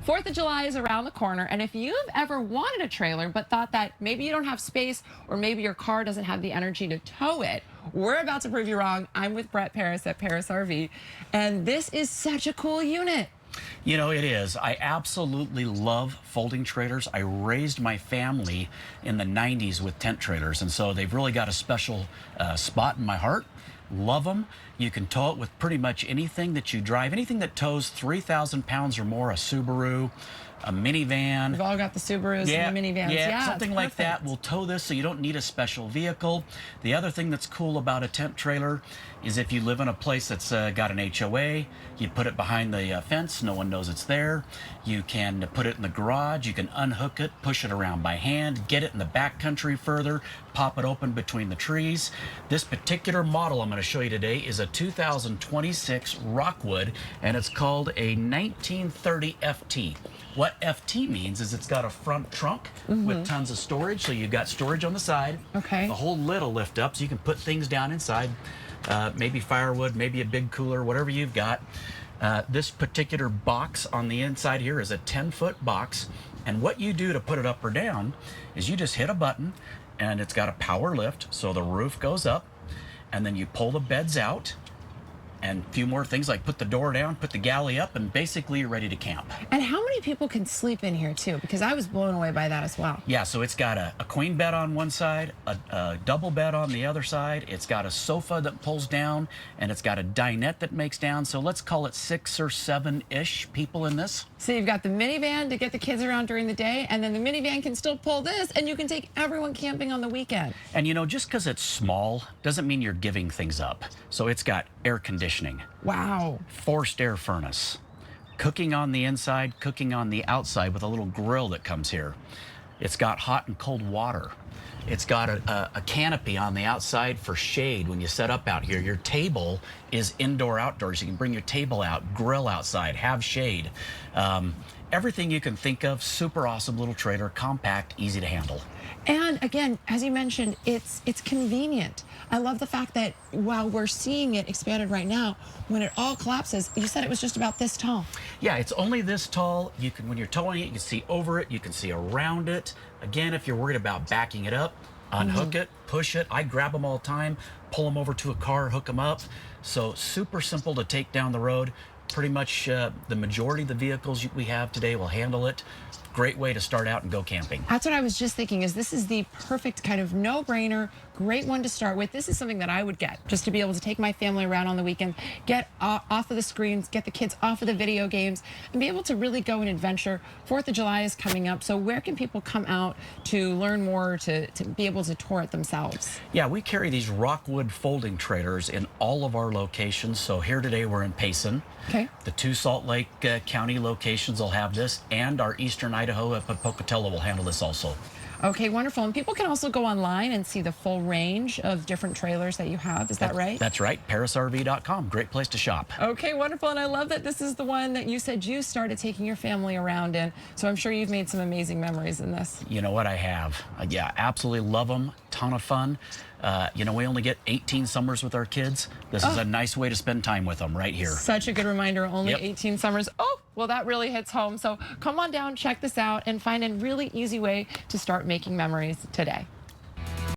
4th of July is around the corner, and if you've ever wanted a trailer but thought that maybe you don't have space or maybe your car doesn't have the energy to tow it, we're about to prove you wrong. I'm with Parris at Parris RV, and this is such a cool unit. You know, it is. I absolutely love folding trailers. I raised my family in the 90s with tent trailers, and so they've really got a special spot in my heart. Love them. You can tow it with pretty much anything that you drive, anything that tows 3,000 pounds or more, a Subaru, a minivan. We've all got the Subarus and the minivans. Yeah, something like that will tow this, so you don't need a special vehicle. The other thing that's cool about a tent trailer is if you live in a place that's got an HOA, you put it behind the fence, no one knows it's there. You can put it in the garage, you can unhook it, push it around by hand, get it in the back country further, pop it open between the trees. This particular model I'm going to show you today is a 2026 Rockwood, and it's called a 1930 FT. What FT means is it's got a front trunk with tons of storage, so you've got storage on the side. Okay. The whole lid will lift up so you can put things down inside, maybe firewood, maybe a big cooler, whatever you've got. This particular box on the inside here is a 10-foot box, and what you do to put it up or down is you just hit a button, and it's got a power lift, so the roof goes up, and then you pull the beds out, and a few more things like put the door down, put the galley up, and basically you're ready to camp. And how many people can sleep in here too? Because I was blown away by that as well. Yeah, so it's got a queen bed on one side, a double bed on the other side. It's got a sofa that pulls down, and it's got a dinette that makes down. So let's call it 6 or 7-ish people in this. So you've got the minivan to get the kids around during the day, and then the minivan can still pull this, and you can take everyone camping on the weekend. And you know, just because it's small doesn't mean you're giving things up. So it's got air conditioning. Wow. Forced air furnace. Cooking on the inside, cooking on the outside with a little grill that comes here. It's got hot and cold water. It's got a canopy on the outside for shade when you set up out here. Your table is indoor outdoors. You can bring your table out, grill outside, have shade. Everything you can think of. Super awesome little trailer, compact, easy to handle. And again, as you mentioned, it's convenient. I love the fact that while we're seeing it expanded right now, when it all collapses, you said it was just about this tall. Yeah, it's only this tall. You can, when you're towing it, you can see over it, you can see around it. Again, if you're worried about backing it up, unhook it, push it. I grab them all the time, pull them over to a car, hook them up. So super simple to take down the road. Pretty much the majority of the vehicles we have today will handle it. Great way to start out and go camping. That's what I was just thinking, is this is the perfect kind of no-brainer, great one to start with. This is something that I would get, just to be able to take my family around on the weekend, get off of the screens, get the kids off of the video games, and be able to really go and adventure. 4th of July is coming up, so where can people come out to learn more, to be able to tour it themselves? Yeah, we carry these Rockwood folding trailers in all of our locations. So here today we're in Payson. Okay. The 2 Salt Lake County locations will have this, and our Eastern Idaho at Pocatello will handle this also. Okay, wonderful. And people can also go online and see the full range of different trailers that you have. Is that right? That's right. ParrisRV.com. Great place to shop. Okay, wonderful. And I love that this is the one that you said you started taking your family around in. So I'm sure you've made some amazing memories in this. You know what, I have. Yeah, absolutely love them. Ton of fun. You know, we only get 18 summers with our kids. This is a nice way to spend time with them right here. Such a good reminder. Only 18 summers. Oh, well, that really hits home. So come on down, check this out, and find a really easy way to start making memories today.